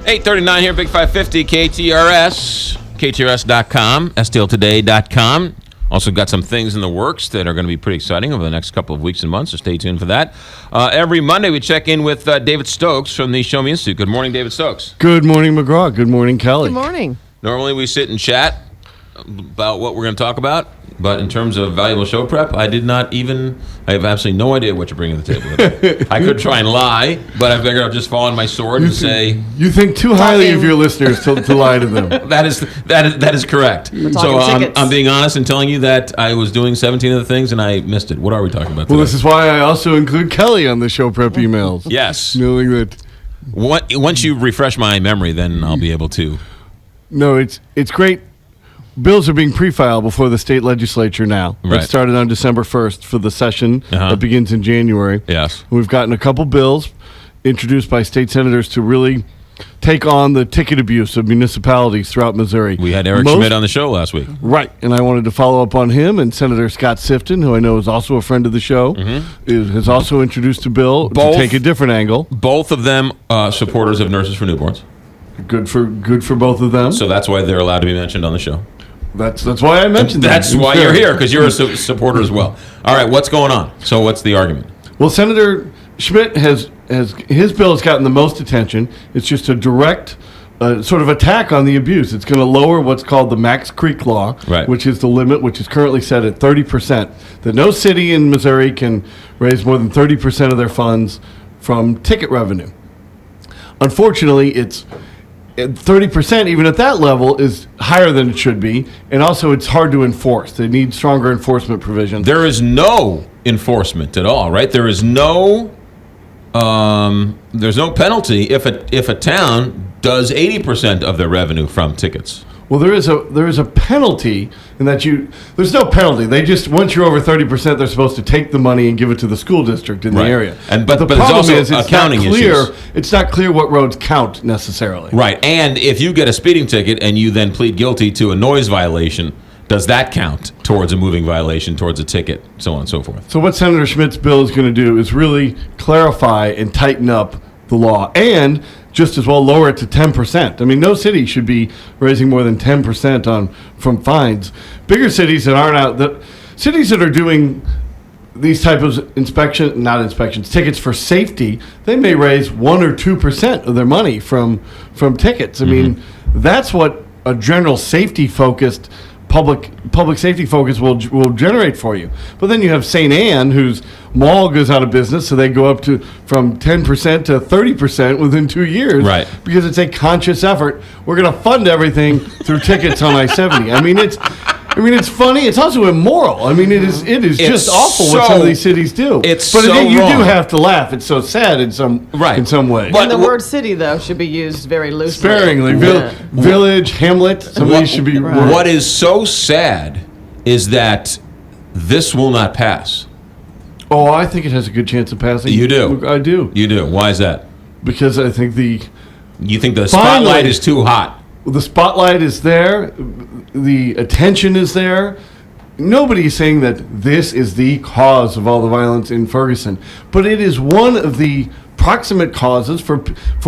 8:39 here, Big 550, KTRS, KTRS.com, STLtoday.com. Also got some things in the works that are going to be pretty exciting over the next couple of weeks and months, so stay tuned for that. Every Monday we check in with David Stokes from the Show Me Institute. Good morning, David Stokes. Good morning, McGraw. Good morning, Kelly. Good morning. Normally we sit and chat about what we're going to talk about, but in terms of valuable show prep, I have absolutely no idea what you're bringing to the table today. I could try and lie, but I figured I'll just fall on my sword and say... You think too highly of your listeners to lie to them. That is correct. So I'm being honest and telling you that I was doing 17 of the things and I missed it. What are we talking about today? Well, this is why I also include Kelly on the show prep emails. Yes. Knowing that... Once you refresh my memory, then I'll be able to... No, it's great. Bills are being pre-filed before the state legislature now. Right. It started on December 1st for the session that begins in January. Yes. We've gotten a couple bills introduced by state senators to really take on the ticket abuse of municipalities throughout Missouri. We had Eric Schmidt on the show last week. Right, and I wanted to follow up on him, and Senator Scott Sifton, who I know is also a friend of the show, has also introduced a bill to take a different angle. Both of them supporters of Nurses for Newborns. Good for both of them. So that's why they're allowed to be mentioned on the show. That's why I mentioned that. That's why you're here, because you're a supporter as well. All right, what's going on? So what's the argument? Well, Senator Schmidt has his bill has gotten the most attention. It's just a direct sort of attack on the abuse. It's going to lower what's called the Macks Creek Law, right, which is the limit, which is currently set at 30%. That no city in Missouri can raise more than 30% of their funds from ticket revenue. Unfortunately, it's 30%, even at that level, is higher than it should be, and also it's hard to enforce. They need stronger enforcement provisions. There is no enforcement at all, right? There is no penalty if a town does 80% of their revenue from tickets. Well, there is a penalty in that there's no penalty. They just, once you're over 30%, they're supposed to take the money and give it to the school district in the area. But the problem is accounting issues. It's not clear what roads count necessarily. Right, and if you get a speeding ticket and you then plead guilty to a noise violation, does that count towards a moving violation, towards a ticket, so on and so forth? So what Senator Schmidt's bill is going to do is really clarify and tighten up the law, and just as well lower it to 10%. I mean, no city should be raising more than 10% from fines. Bigger cities that aren't cities that are doing these types of tickets for safety, they may raise 1 or 2% of their money from tickets. I mean, that's what a general safety focused public safety focus will generate for you. But then you have St. Anne, whose mall goes out of business, so they go up from 10% to 30% within 2 years. Right. Because it's a conscious effort. We're going to fund everything through tickets on I-70. I mean, it's funny. It's also immoral. I mean, it is just awful what some of these cities do. You do have to laugh. It's so sad in some way. But the word city, though, should be used very loosely. Sparingly. Village, hamlet, some of these should be... Right. What is so sad is that this will not pass. Oh, I think it has a good chance of passing. You do? I do. You do. Why is that? Because I think You think the spotlight is too hot? The spotlight is there. The attention is there. Nobody's saying that this is the cause of all the violence in Ferguson, but it is one of the proximate causes for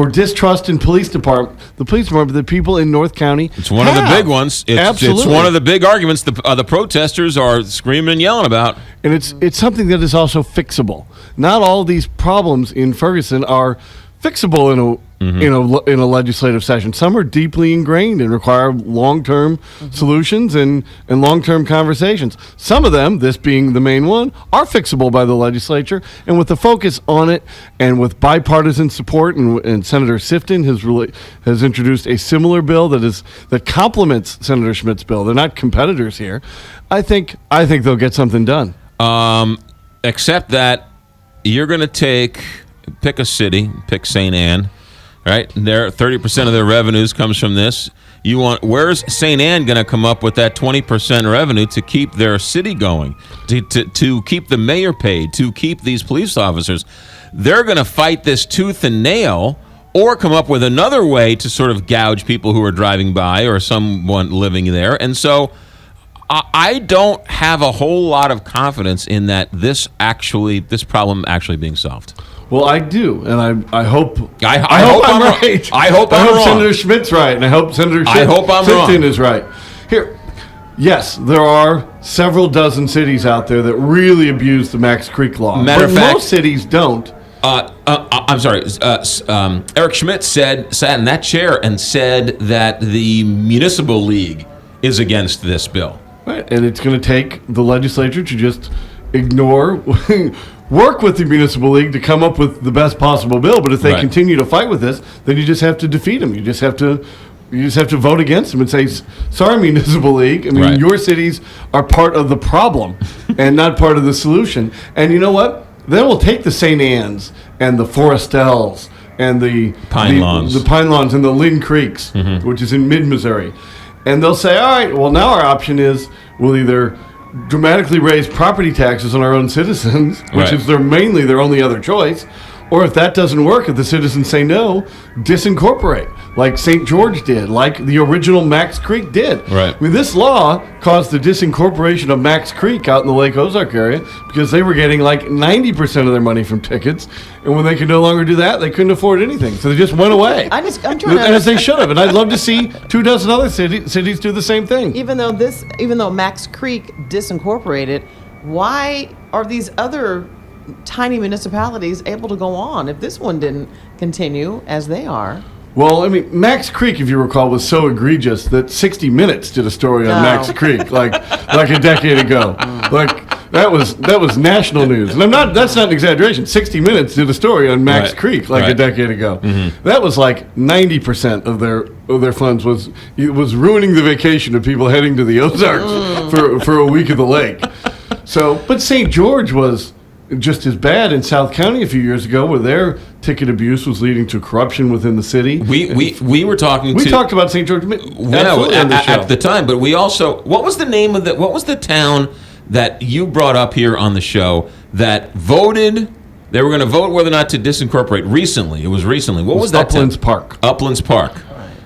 distrust in the police department that people in North County It's one of the big ones. Absolutely. It's one of the big arguments the protesters are screaming and yelling about. And it's something that is also fixable. Not all these problems in Ferguson are fixable in a legislative session. Some are deeply ingrained and require long-term solutions and long-term conversations. Some of them, this being the main one, are fixable by the legislature. And with the focus on it and with bipartisan support, and Senator Sifton has introduced a similar bill that complements Senator Schmidt's bill. They're not competitors here. I think they'll get something done. Except that you're going to pick a city, pick St. Anne, right? 30% of their revenues comes from this. Where's St. Anne going to come up with that 20% revenue to keep their city going, to keep the mayor paid, to keep these police officers? They're going to fight this tooth and nail, or come up with another way to sort of gouge people who are driving by or someone living there. And so I don't have a whole lot of confidence in that this problem actually being solved. Well, I do, and I hope I hope I'm wrong. right. I hope I'm wrong. Senator Schmidt's right, and I hope Senator Sifton is right. Here, yes, there are several dozen cities out there that really abuse the Macks Creek law. Matter but of fact, most cities don't. I'm sorry. Eric Schmidt sat in that chair and said that the municipal league is against this bill. Right, and it's going to take the legislature to just ignore, work with the municipal league to come up with the best possible bill. But if they continue to fight with this, then you just have to defeat them. You just have to vote against them and say, sorry, municipal league. I mean, your cities are part of the problem and not part of the solution. And you know what? Then we'll take the St. Anne's and the Forestels and the Pine Lawns and the Lynn Creeks, which is in mid-Missouri. And they'll say, all right, well, now our option is we'll either dramatically raise property taxes on our own citizens, which is mainly their only other choice, or if that doesn't work, if the citizens say no, disincorporate, like St. George did, like the original Macks Creek did. Right. I mean, this law caused the disincorporation of Macks Creek out in the Lake Ozark area because they were getting like 90% of their money from tickets, and when they could no longer do that, they couldn't afford anything, so they just went away. I'm trying to as they should have, and I'd love to see 24 other cities do the same thing. Even though Macks Creek disincorporated, why are these other tiny municipalities able to go on if this one didn't continue as they are? Well, I mean, Macks Creek, if you recall, was so egregious that 60 Minutes did a story on Macks Creek like a decade ago. Like that was national news, and that's not an exaggeration. 60 Minutes did a story on Macks Creek like a decade ago. That was like 90% of their funds was ruining the vacation of people heading to the Ozarks for a week at the lake. So, but St. George was just as bad in South County a few years ago, where their ticket abuse was leading to corruption within the city. We were talking. We talked about St. George at the time, but we also. What was the name of what was the town that you brought up here on the show that voted? They were going to vote whether or not to disincorporate recently. It was recently. What was that? Uplands Park. Uplands Park.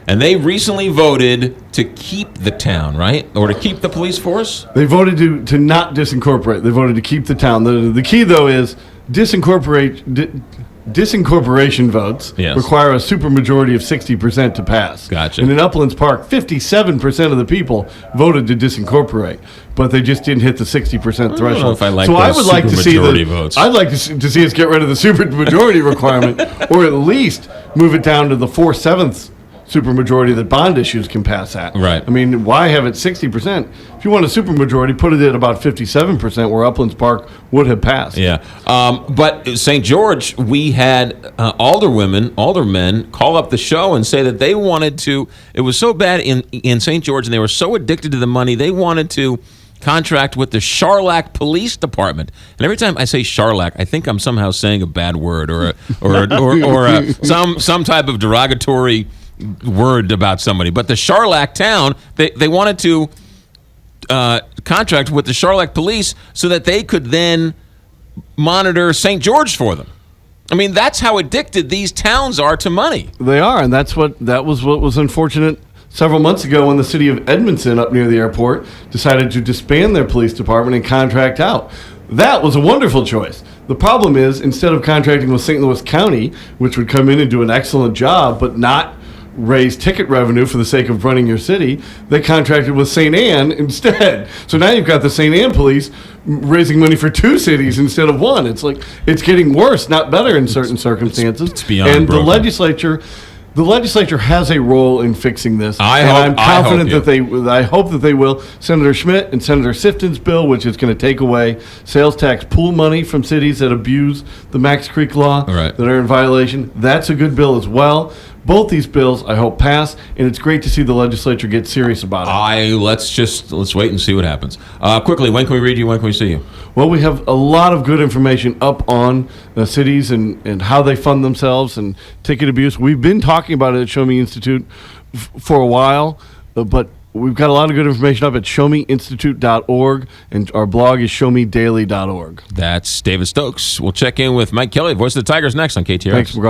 And they recently voted to keep the town, right? Or to keep the police force? They voted to not disincorporate. They voted to keep the town. The key, though, is disincorporation votes require a supermajority of 60% to pass. Gotcha. And in Uplands Park, 57% of the people voted to disincorporate, but they just didn't hit the 60% threshold. I don't know if I like so those I would like to see votes. I'd like to see us get rid of the supermajority requirement, or at least move it down to the 4/7 supermajority that bond issues can pass at. Right. I mean, why have it 60%? If you want a supermajority, put it at about 57%, where Uplands Park would have passed. Yeah. But St. George, we had aldermen call up the show and say that they wanted to. It was so bad in St. George, and they were so addicted to the money, they wanted to contract with the Charlac Police Department. And every time I say Charlac, I think I'm somehow saying a bad word or some type of derogatory word about somebody. But the Charlac town, they wanted to contract with the Charlac police so that they could then monitor St. George for them. I mean, that's how addicted these towns are to money. They are, and that was what was unfortunate several months ago when the city of Edmondson, up near the airport, decided to disband their police department and contract out. That was a wonderful choice. The problem is, instead of contracting with St. Louis County, which would come in and do an excellent job but not raise ticket revenue for the sake of running your city, they contracted with St. Anne instead. So now you've got the St. Anne police raising money for two cities instead of one. It's like it's getting worse, not better in certain circumstances. It's beyond broken. The legislature has a role in fixing this. I'm confident I hope that they will. Senator Schmidt and Senator Sifton's bill, which is going to take away sales tax pool money from cities that abuse the Macks Creek law, that are in violation. That's a good bill as well. Both these bills, I hope, pass, and it's great to see the legislature get serious about it. Let's wait and see what happens. Quickly, when can we read you? When can we see you? Well, we have a lot of good information up on the cities and how they fund themselves and ticket abuse. We've been talking about it at Show Me Institute for a while, but we've got a lot of good information up at showmeinstitute.org, and our blog is showmedaily.org. That's David Stokes. We'll check in with Mike Kelly, Voice of the Tigers, next on KTRX. Thanks, McGraw.